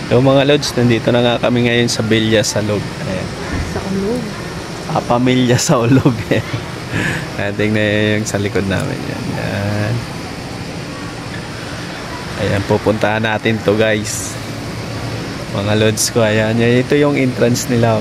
Yung mga lods, nandito na nga kami ngayon sa Villa Salog. Ayan. Sa ulog. Pamilya sa ulog. Tingnan yung sa likod namin. Yan. Yan. Ayan, pupuntahan natin to guys. Mga lods ko. Ayan. Ito yung entrance nila.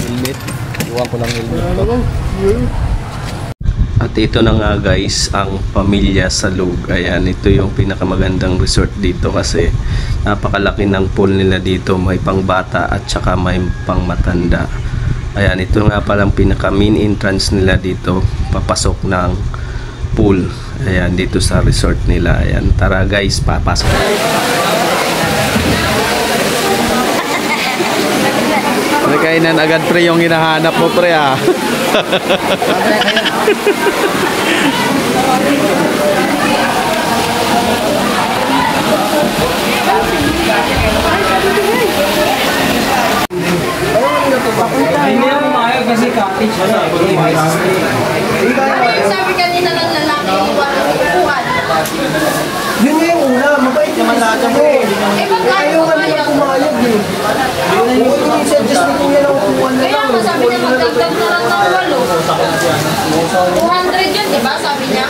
Helmet. Iwan ko lang helmet. At ito na nga guys, ang Pamilya Salog. Ayan, ito yung pinakamagandang resort dito kasi napakalaki ng pool nila dito. May pangbata at saka may pangmatanda. Ayan, ito nga palang pinaka main entrance nila dito. Papasok ng pool. Ayan, dito sa resort nila. Ayan, tara guys, papasok. Kainan agad pre yung hinahanap mo pre ah. Hindi ako maayaw kasi cottage na. Sabi kanina ng lalaki, walang upuan. Yun nga yung una, mabait naman lahat mo. Ayaw ka naman pumayag eh. I-suggest mo kung yan ang upuan na kaya nga sabi niya magdagdag na lang ng 8. 200 yun, diba? Sabi niya.